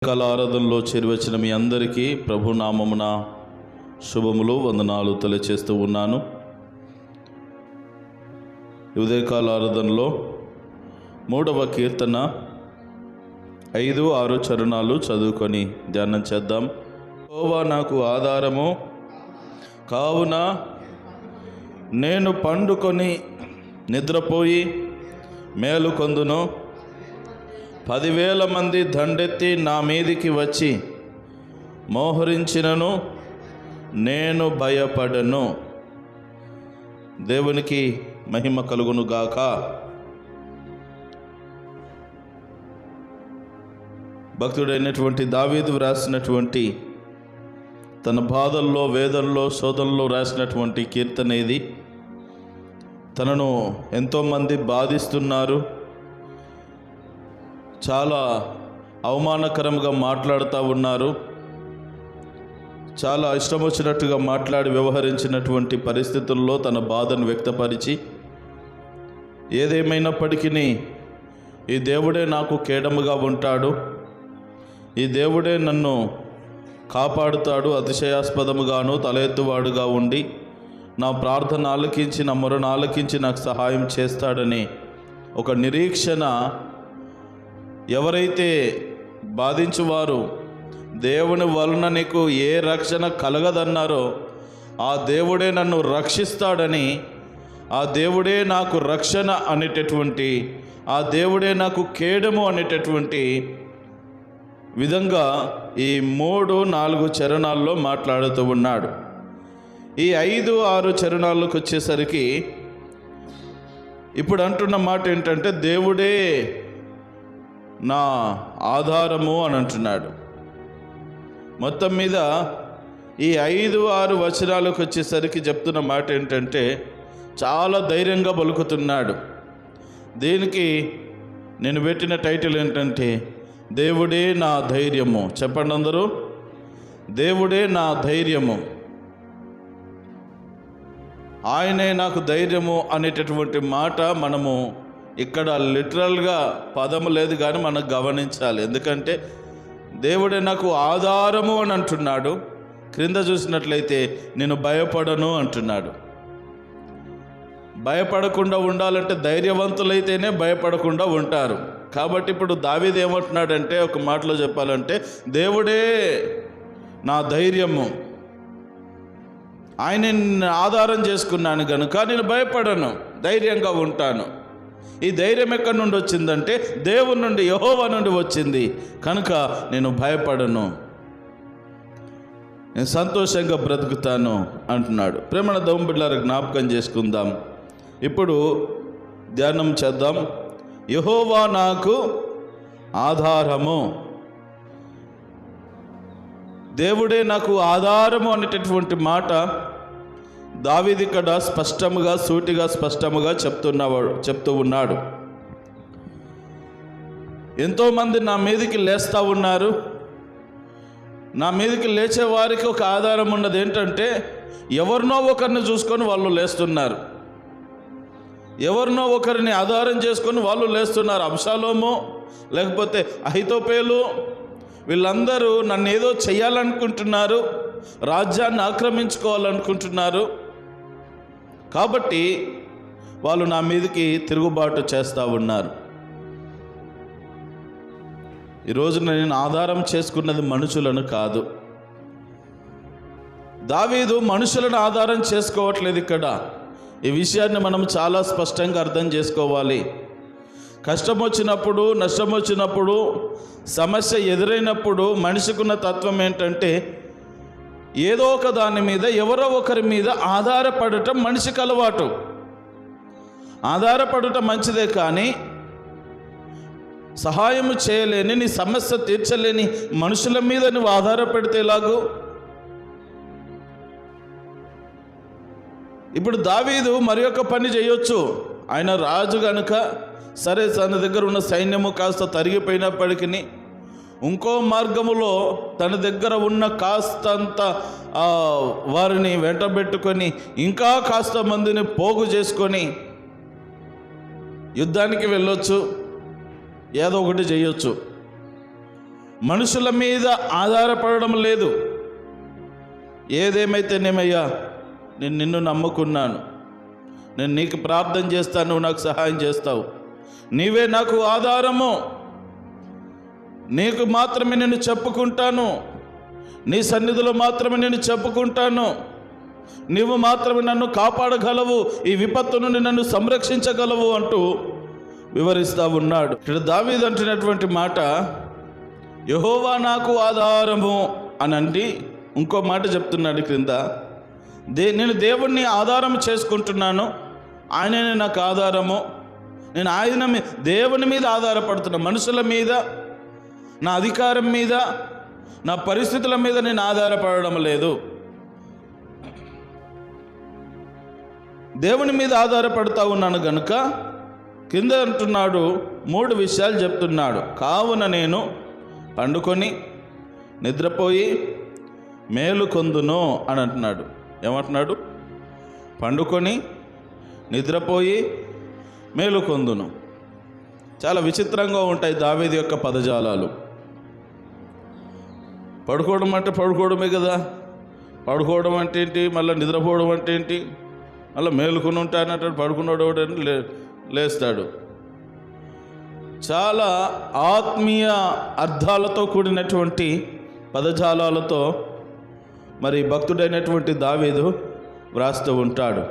కాల ఆరాధనలో చేరివచ్చిన మీ అందరికీ ప్రభు నామమున శుభములు వందనాలు తెలియచేస్తూ ఉన్నాను. ఉదయకాల ఆరాధనలో 3వ కీర్తన 5-6 చరణాలు చదువుకొని ధ్యానం చేద్దాం. యెహోవా నాకు ఆధారము కావున నేను పండుకొని నిద్రపోయి మేలుకొందును. 10,000 మంది దండెత్తి నా మీదికి వచ్చి మోహరించినను నేను భయపడను. దేవునికి మహిమ కలుగును గాక. భక్తుడైనటువంటి దావీదు రాసినటువంటి తన బాధల్లో, వేదనలో, శోధనలో రాసినటువంటి కీర్తన ఇది. తనను ఎంతోమంది బాధిస్తున్నారు, చాలా అవమానకరంగా మాట్లాడుతూ ఉన్నారు, చాలా ఇష్టం వచ్చినట్టుగా మాట్లాడి వ్యవహరించినటువంటి పరిస్థితుల్లో తన బాధను వ్యక్తపరిచి, ఏదేమైనప్పటికీ ఈ దేవుడే నాకు కేడముగా ఉంటాడు, ఈ దేవుడే నన్ను కాపాడుతాడు, అతిశయాస్పదముగాను తలెత్తువాడుగా ఉండి నా ప్రార్థన ఆలకించి, నా మొరను ఆలకించి నాకు సహాయం చేస్తాడని ఒక నిరీక్షణ ఎవరైతే బాధించువారు దేవుని వలన నీకు ఏ రక్షణ కలగదన్నారో ఆ దేవుడే నన్ను రక్షిస్తాడని, ఆ దేవుడే నాకు రక్షణ అనేటటువంటి, ఆ దేవుడే నాకు కేడము అనేటటువంటి విధంగా ఈ 3-4 చరణాల్లో మాట్లాడుతూ ఉన్నాడు. ఈ 5-6 చరణాలకు వచ్చేసరికి ఇప్పుడు అంటున్న మాట ఏంటంటే, దేవుడే నా ఆధారము అని అంటున్నాడు. మొత్తం మీద ఈ 5-6 వచనాలకు వచ్చేసరికి చెప్తున్న మాట ఏంటంటే, చాలా ధైర్యంగా పలుకుతున్నాడు. దీనికి నేను పెట్టిన టైటిల్ ఏంటంటే, దేవుడే నా ధైర్యము. చెప్పండి అందరూ, దేవుడే నా ధైర్యము, ఆయనే నాకు ధైర్యము అనేటటువంటి మాట మనము ఇక్కడ లిటరల్గా పదము లేదు కానీ మనం గమనించాలి. ఎందుకంటే దేవుడే నాకు ఆధారము అని అంటున్నాడు. క్రింద చూసినట్లయితే నేను భయపడను అంటున్నాడు. భయపడకుండా ఉండాలంటే ధైర్యవంతులైతేనే భయపడకుండా ఉంటారు. కాబట్టి ఇప్పుడు దావీదు ఏమంటున్నాడంటే, ఒక మాటలో చెప్పాలంటే, దేవుడే నా ధైర్యము, ఆయన ఆధారం చేసుకున్నాను కనుక నేను భయపడను, ధైర్యంగా ఉంటాను. ఈ ధైర్యం ఎక్కడి నుండి వచ్చిందంటే దేవుని నుండి, యెహోవా నుండి వచ్చింది కనుక నేను భయపడను, నేను సంతోషంగా బ్రతుకుతాను అంటున్నాడు. ప్రేమణ దమ్ము బిడ్డలారా, జ్ఞాపకం చేసుకుందాం. ఇప్పుడు ధ్యానం చేద్దాం. యెహోవా నాకు ఆధారము, దేవుడే నాకు ఆధారము అనేటటువంటి మాట దావీదు ఇక్కడ స్పష్టముగా, సూటిగా, స్పష్టముగా చెప్తూ ఉన్నాడు. ఎంతోమంది నా మీదకి లేస్తూ ఉన్నారు. నా మీదకి లేచే వారికి ఒక ఆధారం ఉన్నది. ఏంటంటే, ఎవరినో ఒకరిని చూసుకొని వాళ్ళు లేస్తున్నారు, ఎవరినో ఒకరిని ఆధారం చేసుకొని వాళ్ళు లేస్తున్నారు. అబ్షాలోము, లేకపోతే అహితోపేలు, వీళ్ళందరూ నన్ను ఏదో చెయ్యాలనుకుంటున్నారు, రాజ్యాన్ని ఆక్రమించుకోవాలనుకుంటున్నారు. కాబట్టి వాళ్ళు నా మీదకి తిరుగుబాటు చేస్తూ ఉన్నారు. ఈరోజు నేను ఆధారం చేసుకున్నది మనుషులను కాదు. దావీదు మనుషులను ఆధారం చేసుకోవట్లేదు. ఇక్కడ ఈ విషయాన్ని మనం చాలా స్పష్టంగా అర్థం చేసుకోవాలి. కష్టం వచ్చినప్పుడు, నష్టం వచ్చినప్పుడు, సమస్య ఎదురైనప్పుడు మనిషికున్న తత్వం ఏంటంటే, ఏదో ఒక దాని మీద, ఎవరో ఒకరి మీద ఆధారపడటం మనిషికి అలవాటు. ఆధారపడటం మంచిదే, కానీ సహాయము చేయలేని, నీ సమస్య తీర్చలేని మనుషుల మీద నువ్వు ఆధారపడితే ఎలాగూ? ఇప్పుడు దావీదు మరి ఒక పని చేయొచ్చు. ఆయన రాజు కనుక సరే, తన దగ్గర ఉన్న సైన్యము కాస్త తరిగిపోయినప్పటికీ ఇంకో మార్గములో తన దగ్గర ఉన్న కాస్తంత వారిని వెంటబెట్టుకొని ఇంకా కాస్త మందిని పోగు చేసుకొని యుద్ధానికి వెళ్ళొచ్చు, ఏదో ఒకటి చేయొచ్చు. మనుషుల మీద ఆధారపడడం లేదు. ఏదేమైతేనేమయ్యా, నేను నిన్ను నమ్ముకున్నాను, నేను నీకు ప్రార్థన చేస్తాను, నువ్వు నాకు సహాయం చేస్తావు, నీవే నాకు ఆధారము, నీకు మాత్రమే నేను చెప్పుకుంటాను, నీ సన్నిధిలో మాత్రమే నేను చెప్పుకుంటాను, నీవు మాత్రమే నన్ను కాపాడగలవు, ఈ విపత్తు నుండి నన్ను సంరక్షించగలవు అంటూ వివరిస్తూ ఉన్నాడు. ఇక్కడ దావీదు అంటున్నటువంటి మాట యెహోవా నాకు ఆధారము అని అంటే ఇంకో మాట చెప్తున్నాడు క్రింద, నేను దేవుణ్ణి ఆధారం చేసుకుంటున్నాను, ఆయననే నాకు ఆధారము, నేను ఆయన దేవుని మీద ఆధారపడుతున్నా, మనుషుల మీద, నా అధికారం మీద, నా పరిస్థితుల మీద నేను ఆధారపడడం లేదు, దేవుని మీద ఆధారపడుతూ ఉన్నాను గనుక కింద అంటున్నాడు 3 విషయాలు చెప్తున్నాడు. కావున నేను పండుకొని నిద్రపోయి మేలుకొందును అని అంటున్నాడు. ఏమంటున్నాడు? పండుకొని నిద్రపోయి మేలుకొందును. చాలా విచిత్రంగా ఉంటాయి దావీదు యొక్క పదజాలాలు. పడుకోవడం అంటే పడుకోవడమే కదా, పడుకోవడం అంటే ఏంటి, మళ్ళీ నిద్రపోవడం అంటే ఏంటి, మళ్ళీ మేలుకొని ఉంటానంటాడు, పడుకున్నాడు లేస్తాడు. చాలా ఆత్మీయ అర్థాలతో కూడినటువంటి పదజాలాలతో మరి భక్తుడైనటువంటి దావీదు వ్రాస్తూ ఉంటాడు.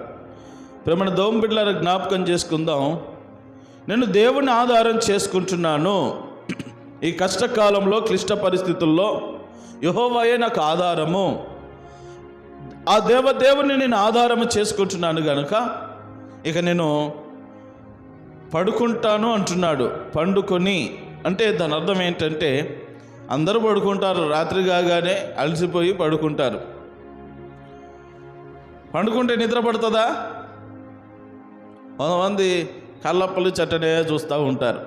ప్రేమ దోంబిడ్ల జ్ఞాపకం చేసుకుందాం. నేను దేవుని ఆధారం చేసుకుంటున్నాను, ఈ కష్టకాలంలో, క్లిష్ట పరిస్థితుల్లో యెహోవాయే నాకు ఆధారము, ఆ దేవుని నేను ఆధారము చేసుకుంటున్నాను కనుక ఇక నేను పడుకుంటాను అంటున్నాడు. పండుకొని అంటే దాని అర్థం ఏంటంటే, అందరూ పడుకుంటారు, రాత్రి కాగానే అలసిపోయి పడుకుంటారు. పండుకుంటే నిద్ర పడుతుందా? కొంతమంది కళ్ళప్పలు చట్టనే చూస్తూ ఉంటారు.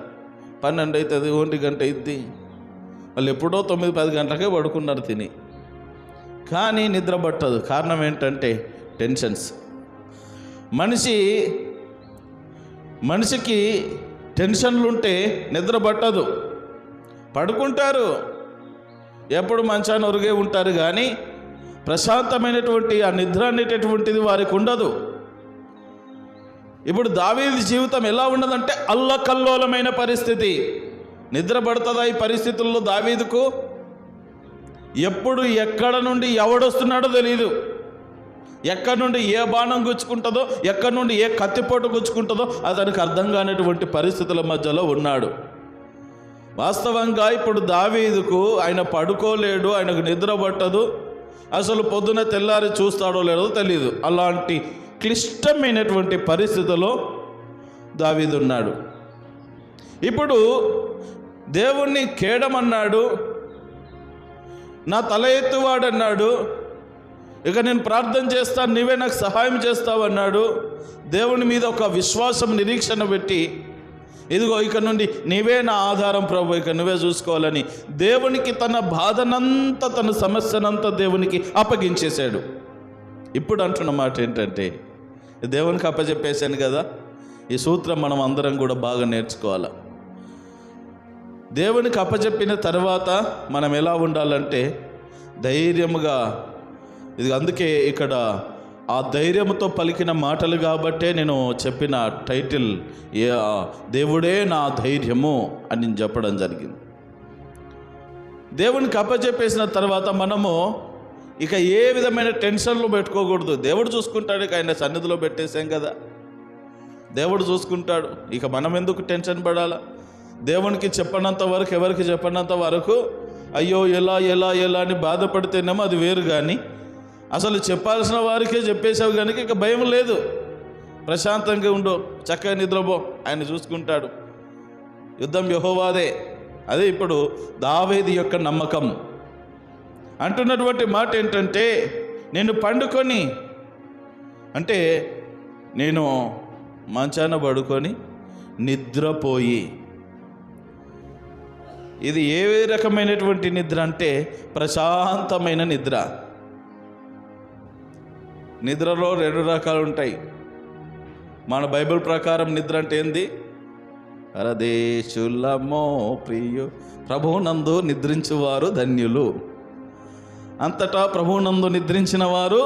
12 అవుతుంది, 1 గంట అవుతుంది, వాళ్ళు ఎప్పుడో 9-10 గంటలకే పడుకున్నారు తిని, కానీ నిద్ర పట్టదు. కారణం ఏంటంటే టెన్షన్స్. మనిషికి టెన్షన్లు ఉంటే నిద్ర పట్టదు. పడుకుంటారు, ఎప్పుడు మంచాన్ని ఒరిగే ఉంటారు, కానీ ప్రశాంతమైనటువంటి ఆ నిద్ర అనేటటువంటిది వారికి ఉండదు. ఇప్పుడు దావీదు జీవితం ఎలా ఉన్నదంటే అల్లకల్లోలమైన పరిస్థితి. నిద్ర పడుతుందా ఈ పరిస్థితుల్లో దావీదుకు? ఎప్పుడు ఎక్కడ నుండి ఎవడొస్తున్నాడో తెలియదు, ఎక్కడి నుండి ఏ బాణం గుచ్చుకుంటుందో, ఎక్కడి నుండి ఏ కత్తిపోటు గుచ్చుకుంటుందో అతనికి అర్థం కానటువంటి పరిస్థితుల మధ్యలో ఉన్నాడు. వాస్తవంగా ఇప్పుడు దావీదుకు ఆయన పడుకోలేడు, ఆయనకు నిద్ర పట్టదు, అసలు పొద్దున తెల్లారి చూస్తాడో లేదో తెలియదు. అలాంటి క్లిష్టమైనటువంటి పరిస్థితిలో దావీదు ఉన్నాడు. ఇప్పుడు దేవుణ్ణి కేడమన్నాడు, నా తల ఎత్తువాడన్నాడు, ఇక నేను ప్రార్థన చేస్తాను, నీవే నాకు సహాయం చేస్తావన్నాడు. దేవుని మీద ఒక విశ్వాసం, నిరీక్షణ పెట్టి, ఇదిగో ఇక నుండి నీవే నా ఆధారం ప్రభు, ఇక నువ్వే చూసుకోవాలని దేవునికి తన బాధనంతా, తన సమస్యనంతా దేవునికి అప్పగించేశాడు. ఇప్పుడు అంటున్న మాట ఏంటంటే, దేవునికి అప్పచెప్పేశాను కదా, ఈ సూత్రం మనం అందరం కూడా బాగా నేర్చుకోవాలి. దేవునికి అప్పచెప్పిన తర్వాత మనం ఎలా ఉండాలంటే ధైర్యముగా, ఇది అందుకే ఇక్కడ ఆ ధైర్యంతో పలికిన మాటలు కాబట్టే నేను చెప్పిన టైటిల్ దేవుడే నా ధైర్యము అని నేను చెప్పడం జరిగింది. దేవునికి అప్పచెప్పేసిన తర్వాత మనము ఇక ఏ విధమైన టెన్షన్లు పెట్టుకోకూడదు. దేవుడు చూసుకుంటాడు, ఇక ఆయన సన్నిధిలో పెట్టేసాం కదా, దేవుడు చూసుకుంటాడు, ఇక మనం ఎందుకు టెన్షన్ పడాలా? దేవునికి చెప్పనంత వరకు, ఎవరికి చెప్పనంత వరకు అయ్యో ఎలా ఎలా ఎలా అని బాధపడితేనేమో అది వేరు, కానీ అసలు చెప్పాల్సిన వారికే చెప్పేసావు కనుక ఇక భయం లేదు, ప్రశాంతంగా ఉండు, చక్కగా నిద్రపో, ఆయన చూసుకుంటాడు. యుద్ధం యెహోవాదే. అదే ఇప్పుడు దావీదు యొక్క నమ్మకం. అంటున్నటువంటి మాట ఏంటంటే, నేను పండుకొని అంటే నేను మంచాన పడుకొని నిద్రపోయి. ఇది ఏ రకమైనటువంటి నిద్ర అంటే ప్రశాంతమైన నిద్ర. నిద్రలో 2 రకాలు ఉంటాయి. మన బైబిల్ ప్రకారం నిద్ర అంటే ఏంది? పరదేశులమో ప్రియు. ప్రభువునందు నిద్రించువారు ధన్యులు. అంతటా ప్రభువునందు నిద్రించిన వారు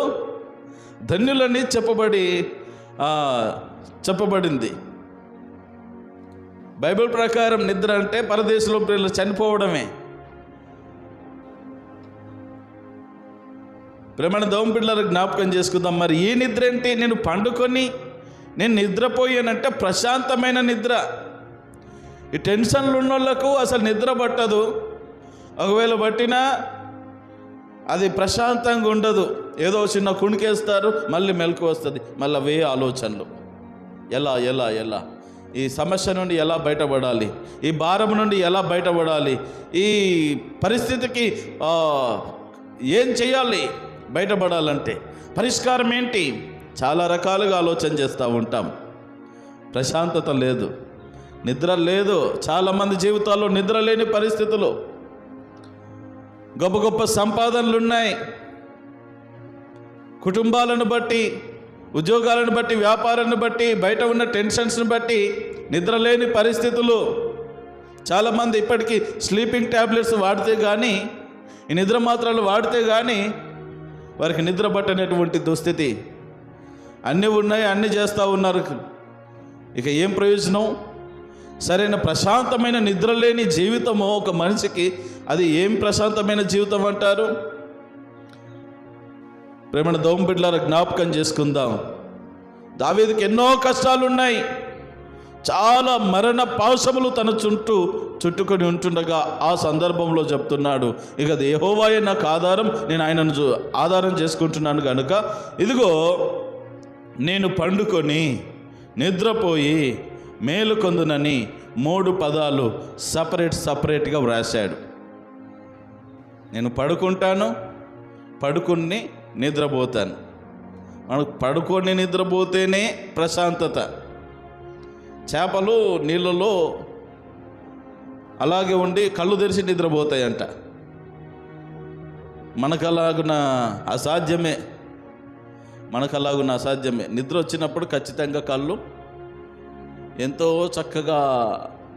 ధన్యులని చెప్పబడింది. బైబిల్ ప్రకారం నిద్ర అంటే పరదేశంలో ప్రియులు చనిపోవడమే. ప్రేమణ దోమ పిల్లలు జ్ఞాపకం చేసుకుందాం. మరి ఈ నిద్ర ఏంటి? నేను పండుకొని నేను నిద్రపోయానంటే ప్రశాంతమైన నిద్ర. ఈ టెన్షన్లు ఉన్న వాళ్ళకు అసలు నిద్ర పట్టదు. ఒకవేళ పట్టినా అది ప్రశాంతంగా ఉండదు. ఏదో చిన్న కుణికేస్తారు, మళ్ళీ మెలకు వస్తుంది, మళ్ళీ అవే ఆలోచనలు. ఎలా ఈ సమస్య నుండి ఎలా బయటపడాలి, ఈ భారం నుండి ఎలా బయటపడాలి, ఈ పరిస్థితికి ఏం చేయాలి, బయటపడాలంటే పరిష్కారం ఏంటి, చాలా రకాలుగా ఆలోచన చేస్తూ ఉంటాం. ప్రశాంతత లేదు, నిద్ర లేదు. చాలామంది జీవితాల్లో నిద్ర లేని పరిస్థితులు. గొప్ప గొప్ప సంపాదనలు ఉన్నాయి, కుటుంబాలను బట్టి, ఉద్యోగాలను బట్టి, వ్యాపారాన్ని బట్టి, బయట ఉన్న టెన్షన్స్ని బట్టి నిద్రలేని పరిస్థితులు. చాలామంది ఇప్పటికీ స్లీపింగ్ ట్యాబ్లెట్స్ వాడితే కానీ, ఈ నిద్ర మాత్రలు వాడితే కానీ వారికి నిద్ర పట్టనేటువంటి దుస్థితి. అన్నీ ఉన్నాయి, అన్నీ చేస్తూ ఉన్నారు. ఇక ఏం ప్రయోజనం? సరైన ప్రశాంతమైన నిద్ర లేని జీవితము ఒక మనిషికి, అది ఏం ప్రశాంతమైన జీవితం అంటారు? ప్రేమణ దోమ బిడ్డలార జ్ఞాపకం చేసుకుందాం. దావీదుకి ఎన్నో కష్టాలు ఉన్నాయి. చాలా మరణ పాశములు తన చుట్టుకొని ఉంటుండగా ఆ సందర్భంలో చెప్తున్నాడు, ఇక యెహోవాయే నాకు ఆధారం, నేను ఆయనను ఆధారం చేసుకుంటున్నాను కనుక ఇదిగో నేను పండుకొని నిద్రపోయి మేలుకొందునని 3 పదాలు సపరేట్గా వ్రాశాడు. నేను పడుకుంటాను, పడుకుని నిద్రపోతాను. మనకు పడుకొని నిద్రపోతేనే ప్రశాంతత. చేపలు నీళ్ళలో అలాగే ఉండి కళ్ళు తెరిచి నిద్రపోతాయంట. మనకలాగున అసాధ్యమే. నిద్ర వచ్చినప్పుడు ఖచ్చితంగా కళ్ళు ఎంతో చక్కగా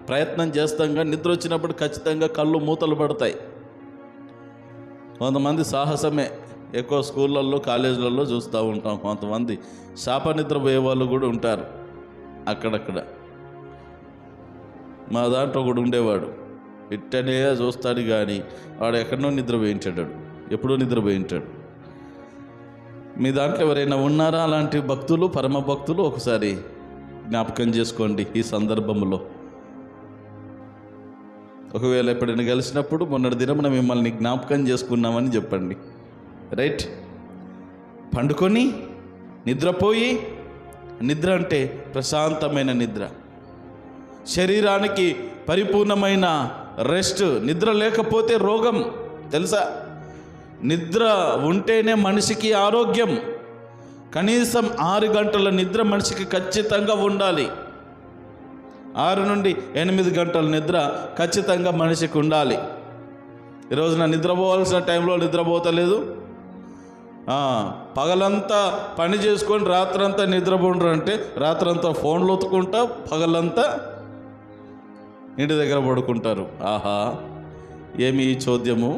ప్రయత్నం చేస్తాం, కానీ నిద్ర వచ్చినప్పుడు ఖచ్చితంగా కళ్ళు మూతలు పడతాయి. కొంతమంది సాహసమే ఎక్కువ స్కూళ్ళల్లో, కాలేజీలలో చూస్తూ ఉంటాం. కొంతమంది శాప నిద్రపోయే వాళ్ళు కూడా ఉంటారు అక్కడక్కడ. మా దాంట్లో కూడా ఉండేవాడు, ఇట్టనే చూస్తాడు కానీ వాడు ఎక్కడనో నిద్రపోయింటాడు, ఎప్పుడో నిద్రపోయింటాడు. మీ దాంట్లో ఎవరైనా ఉన్నారా అలాంటి భక్తులు, పరమ భక్తులు? ఒకసారి జ్ఞాపకం చేసుకోండి ఈ సందర్భంలో. ఒకవేళ ఎప్పుడైనా కలిసినప్పుడు మొన్నటి దినమున మిమ్మల్ని జ్ఞాపకం చేసుకున్నామని చెప్పండి. రైట్? పండుకొని నిద్రపోయి, నిద్ర అంటే ప్రశాంతమైన నిద్ర, శరీరానికి పరిపూర్ణమైన రెస్ట్. నిద్ర లేకపోతే రోగం, తెలుసా? నిద్ర ఉంటేనే మనిషికి ఆరోగ్యం. కనీసం 6 గంటల నిద్ర మనిషికి ఖచ్చితంగా ఉండాలి. 6 నుండి 8 గంటల నిద్ర ఖచ్చితంగా మనిషికి ఉండాలి. ఈరోజున నిద్రపోవాల్సిన టైంలో నిద్రపోతలేదు. పగలంతా పని చేసుకొని రాత్రంతా నిద్రపోండ్రు అంటే రాత్రంతా ఫోన్లు ఒత్తుకుంటా పగలంతా ఇంటి దగ్గర పడుకుంటారు. ఆహా, ఏమి ఈ చోద్యము!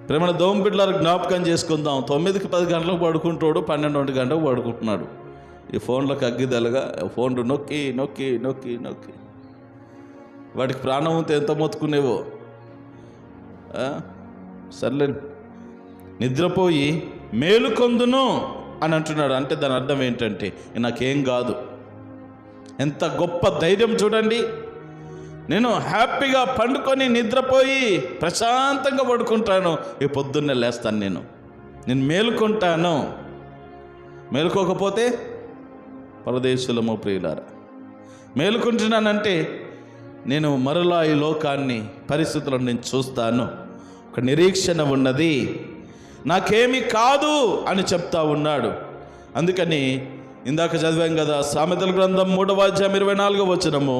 ప్రేమణ దోమ బిడ్డలకు జ్ఞాపకం చేసుకుందాం. 9కి 10 గంటలకు పడుకుంటాడు, 12 గంటలకు పడుకుంటున్నాడు. ఈ ఫోన్లకు అగ్గిదలుగా ఫోన్లు నొక్కి నొక్కి నొక్కి నొక్కి వాటికి ప్రాణం ఉంటే ఎంత మొత్తుకునేవో. సర్లే, నిద్రపోయి మేలుకొందును అని అంటున్నాడు. అంటే దాని అర్థం ఏంటంటే నాకేం కాదు. ఎంత గొప్ప ధైర్యం చూడండి! నేను హ్యాపీగా పండుకొని నిద్రపోయి ప్రశాంతంగా పడుకుంటాను. ఈ పొద్దున్నే లేస్తాను, నేను మేలుకుంటాను. మేలుకోకపోతే పరదేశులమో ప్రియులారా, మేలుకుంటున్నానంటే నేను మరలా ఈ లోకాన్ని, పరిస్థితులను నేను చూస్తాను. ఒక నిరీక్షణ ఉన్నది, నాకేమీ కాదు అని చెప్తా ఉన్నాడు. అందుకని ఇందాక చదివాం కదా, సామెతల గ్రంథం 3వ అధ్యాయం 24వ వచనము,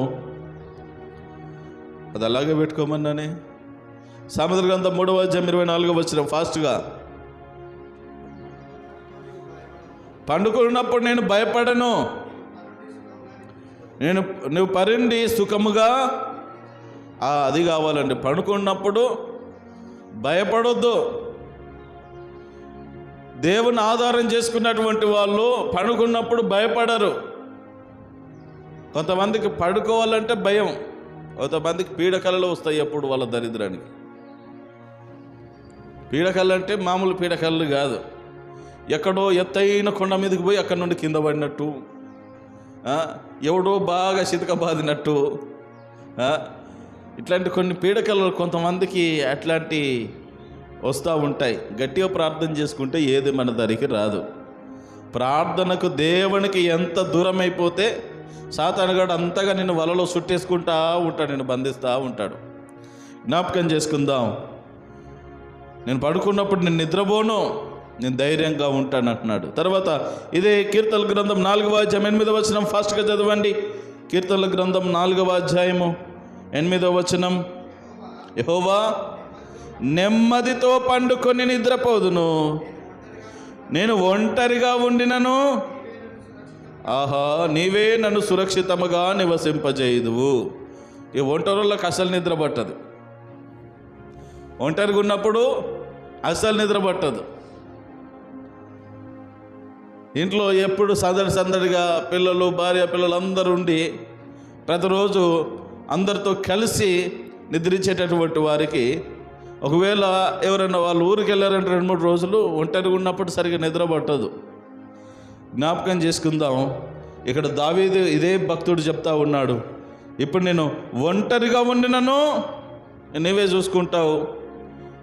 అది అలాగే పెట్టుకోమన్నానే. సామెతల గ్రంథం 3వ అధ్యాయం 24వ వచనం ఫాస్ట్గా. పండుకున్నప్పుడు నేను భయపడను. నువ్వు పరిండి సుఖముగా అది కావాలండి. పడుకున్నప్పుడు భయపడొద్దు. దేవుని ఆధారం చేసుకున్నటువంటి వాళ్ళు పడుకున్నప్పుడు భయపడరు. కొంతమందికి పడుకోవాలంటే భయం, కొంతమందికి పీడకలలు వస్తాయి ఎప్పుడు వాళ్ళ దరిద్రానికి. పీడకలు అంటే మామూలు పీడకలు కాదు, ఎక్కడో ఎత్తైన కొండ మీదకి పోయి అక్కడి నుండి కింద పడినట్టు, ఎవడో బాగా చితక బాదినట్టు, ఇట్లాంటి కొన్ని పీడకలు కొంతమందికి అట్లాంటి వస్తూ ఉంటాయి. గట్టిగా ప్రార్థన చేసుకుంటే ఏది మన దరికి రాదు. ప్రార్థనకు దేవునికి ఎంత దూరం అయిపోతే సాతానుగాడు అంతగా నిన్ను వలలో చుట్టేసుకుంటా ఉంటాడు, నిన్ను బంధిస్తూ ఉంటాడు. జ్ఞాపకం చేసుకుందాం. నేను పడుకున్నప్పుడు నేను నిద్రపోను, నేను ధైర్యంగా ఉంటాను అంటున్నాడు. తర్వాత ఇదే కీర్తనల గ్రంథం 4వ అధ్యాయం 8వ వచనం, ఫాస్ట్గా చదవండి. కీర్తనల గ్రంథం 4వ అధ్యాయము 8వ వచనం, యెహోవా నెమ్మదితో పండుకొని నిద్రపోదును, నేను ఒంటరిగా ఉండినను ఆహా నీవే నన్ను సురక్షితముగా నివసింపజేయుదువు. ఈ ఒంటరులకు అసలు నిద్ర పట్టదు. ఒంటరిగా ఉన్నప్పుడు అసలు నిద్ర పట్టదు. ఇంట్లో ఎప్పుడు సందడిగా పిల్లలు, భార్య పిల్లలు అందరూ ఉండి ప్రతిరోజు అందరితో కలిసి నిద్రించేటటువంటి వారికి ఒకవేళ ఎవరైనా వాళ్ళు ఊరికి వెళ్ళారంటే 2-3 రోజులు ఒంటరిగా ఉన్నప్పుడు సరిగ్గా నిద్ర పట్టదు. జ్ఞాపకం చేసుకుందాం. ఇక్కడ దావీదు ఇదే భక్తుడు చెప్తా ఉన్నాడు, ఇప్పుడు నేను ఒంటరిగా ఉండినను నీవే చూసుకుంటావు,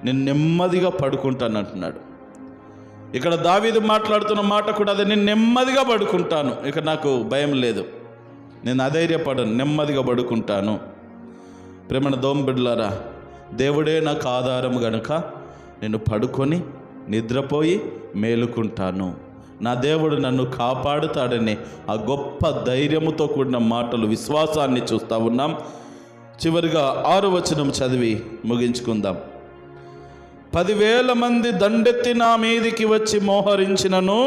నేను నెమ్మదిగా పడుకుంటాను అంటున్నాడు. ఇక్కడ దావీదు మాట్లాడుతున్న మాట కూడా అదే, నేను నెమ్మదిగా పడుకుంటాను, ఇక నాకు భయం లేదు, నేను అధైర్యపడను, నెమ్మదిగా పడుకుంటాను. ప్రేమణ దోంబిడ్లారా, దేవుడే నాకు ఆధారం గనుక నేను పడుకొని నిద్రపోయి మేలుకుంటాను, నా దేవుడు నన్ను కాపాడుతాడని ఆ గొప్ప ధైర్యముతో కూడిన మాటలు, విశ్వాసాన్ని చూస్తూ ఉన్నాం. చివరిగా 6వ వచనం చదివి ముగించుకుందాం. 10,000 మంది దండెత్తి నా మీదికి వచ్చి మోహరించినను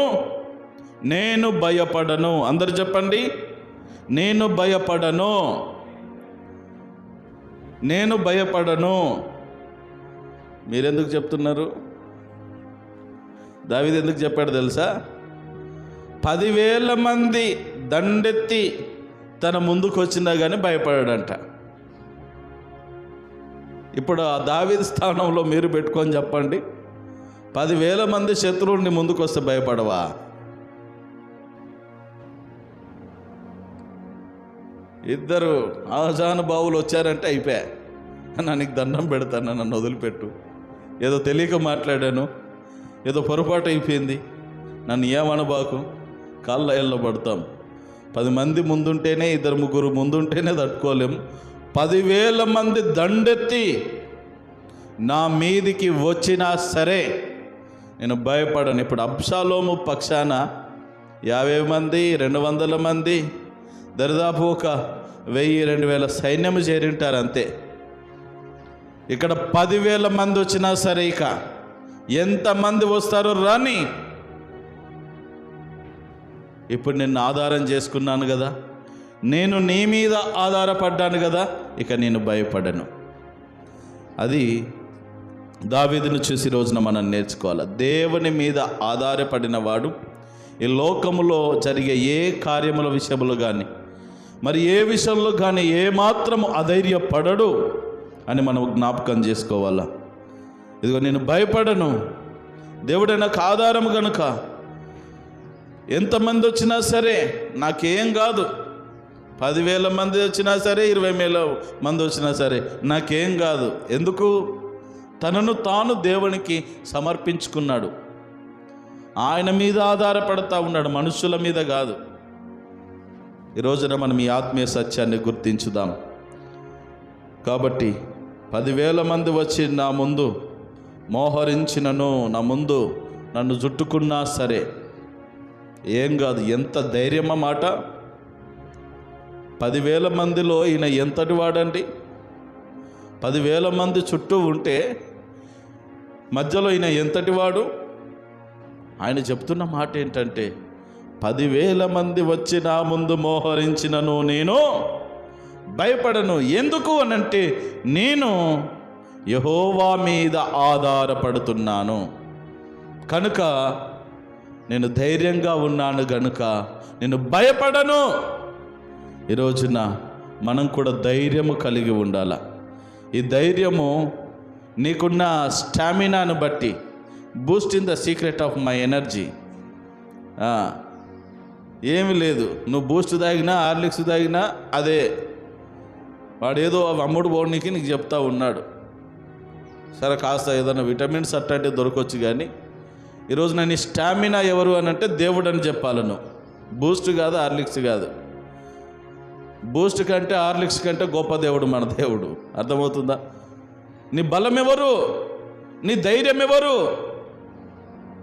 నేను భయపడను. అందరు చెప్పండి, నేను భయపడను, నేను భయపడను. మీరెందుకు చెప్తున్నారు? దావీదు ఎందుకు చెప్పాడు తెలుసా? 10,000 మంది దండెత్తి తన ముందుకు వచ్చినా కానీ భయపడాడంట. ఇప్పుడు ఆ దావీదు స్థానంలో మీరు పెట్టుకొని చెప్పండి, 10,000 మంది శత్రువుని ముందుకు వస్తే భయపడవా? ఇద్దరు ఆజానుభావులు వచ్చారంటే అయిపోయా, నీకు దండం పెడతాను, నన్ను వదిలిపెట్టు, ఏదో తెలియక మాట్లాడాను, ఏదో పొరపాటు అయిపోయింది, నన్ను ఏమనబాకు, కాళ్ళ ఎల్ల పడతాం. 10 మంది ముందుంటేనే, 2-3 ముందుంటేనే తట్టుకోలేం. 10,000 మంది దండెత్తి నా మీదికి వచ్చినా సరే నేను భయపడను. ఇప్పుడు అబ్షాలోము పక్షాన 50 మంది, 200 మంది, దరిదాపు ఒక 1000-2000 సైన్యము చేరింటారు అంతే. ఇక్కడ 10,000 మంది వచ్చినా సరే ఇక ఎంతమంది వస్తారో రాని, ఇప్పుడు నిన్ను ఆధారం చేసుకున్నాను కదా, నేను నీ మీద ఆధారపడ్డాను కదా, ఇక నేను భయపడను. అది దావీదును చూసి రోజున మనం నేర్చుకోవాలి. దేవుని మీద ఆధారపడిన వాడు ఈ లోకములో జరిగే ఏ కార్యముల విషయంలో కానీ, మరి ఏ విషయంలో కానీ ఏమాత్రము అధైర్యపడడు అని మనం జ్ఞాపకం చేసుకోవాలా. ఇదిగో నేను భయపడను, దేవుడే నాకు ఆధారం కనుక ఎంతమంది వచ్చినా సరే నాకేం కాదు. 10,000 మంది వచ్చినా సరే, 20,000 మంది వచ్చినా సరే నాకేం కాదు. ఎందుకు? తనను తాను దేవునికి సమర్పించుకున్నాడు, ఆయన మీద ఆధారపడతా ఉన్నాడు, మనుషుల మీద కాదు. ఈ రోజున మనం ఈ ఆత్మీయ సత్యాన్ని గుర్తించుదాం. కాబట్టి 10,000 మంది వచ్చి నా ముందు మోహరించినను, నా ముందు నన్ను జుట్టుకున్నా సరే ఏం కాదు. ఎంత ధైర్యమా మాట! 10,000 మందిలో ఈయన ఎంతటి వాడండి? 10,000 మంది చుట్టూ ఉంటే మధ్యలో ఈయన ఎంతటి వాడు? ఆయన చెప్తున్న మాట ఏంటంటే 10,000 మంది వచ్చి నా ముందు మోహరించినను నేను భయపడను. ఎందుకు అనంటే నేను యెహోవా మీద ఆధారపడుతున్నాను కనుక, నేను ధైర్యంగా ఉన్నాను గనుక నేను భయపడను. ఈ రోజున మనం కూడా ధైర్యము కలిగి ఉండాలి. ఈ ధైర్యము నీకున్న స్టామినాను బట్టి, Boost in the secret of my energy. ఏమి లేదు, నువ్వు బూస్ట్ తాగినా హార్లిక్స్ తాగినా అదే, వాడేదో అమ్ముడు పోనీకి నీకు చెప్తా ఉన్నాడు. సరే కాస్త ఏదైనా విటమిన్స్ అట్లాంటివి దొరకొచ్చు, కానీ ఈరోజు నేను స్టామినా ఎవరు అని అంటే దేవుడు అని చెప్పాలి. నువ్వు బూస్ట్ కాదు, హార్లిక్స్ కాదు. బూస్ట్ కంటే హార్లిక్స్ కంటే గొప్ప దేవుడు మన దేవుడు. అర్థమవుతుందా? నీ బలం ఎవరు, నీ ధైర్యం ఎవరు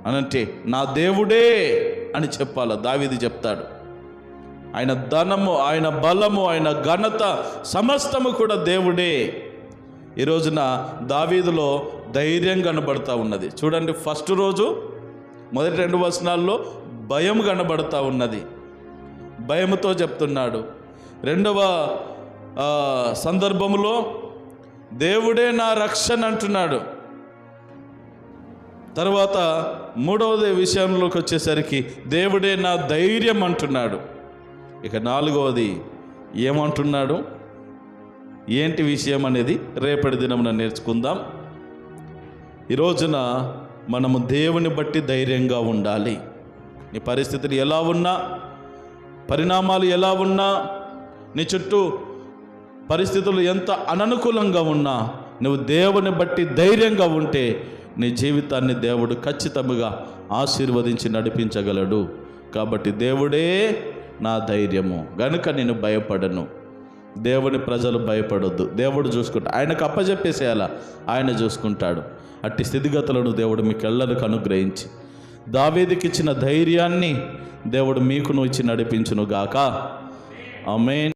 అనంటే నా దేవుడే అని చెప్పాలి. దావీదు చెప్తాడు, ఆయన ధనము, ఆయన బలము, ఆయన ఘనత సమస్తము కూడా దేవుడే. ఈ రోజున దావీదులో ధైర్యం కనబడతా ఉన్నది. చూడండి, ఫస్ట్ రోజు మొదటి 2 వచనాల్లో భయం కనబడతా ఉన్నది. భయముతో చెప్తున్నాడు. రెండవ సందర్భంలో దేవుడే నా రక్షణ అంటున్నాడు. తర్వాత మూడవది విషయంలోకి వచ్చేసరికి దేవుడే నా ధైర్యం అంటున్నాడు. ఇక 4వది ఏమంటున్నాడు, ఏంటి విషయం అనేది రేపటి దినమున నేర్చుకుందాం. ఈ రోజున మనము దేవుని బట్టి ధైర్యంగా ఉండాలి. నీ పరిస్థితులు ఎలా ఉన్నా, పరిణామాలు ఎలా ఉన్నా, నీ చుట్టూ పరిస్థితులు ఎంత అననుకూలంగా ఉన్నా, నువ్వు దేవుని బట్టి ధైర్యంగా ఉంటే నీ జీవితాన్ని దేవుడు ఖచ్చితంగా ఆశీర్వదించి నడిపించగలడు. కాబట్టి దేవుడే నా ధైర్యము గనుక నేను భయపడను. దేవుని ప్రజలు భయపడొద్దు, దేవుడు చూసుకుంటా, ఆయనకు అప్పచెప్పేసేయాల, ఆయన చూసుకుంటాడు. అట్టి స్థితిగతులను దేవుడు మీకు ఎల్లరికి అనుగ్రహించి దావీదుకి ఇచ్చిన ధైర్యాన్ని దేవుడు మీకును ఇచ్చి నడిపించును గాక. ఆమేన్.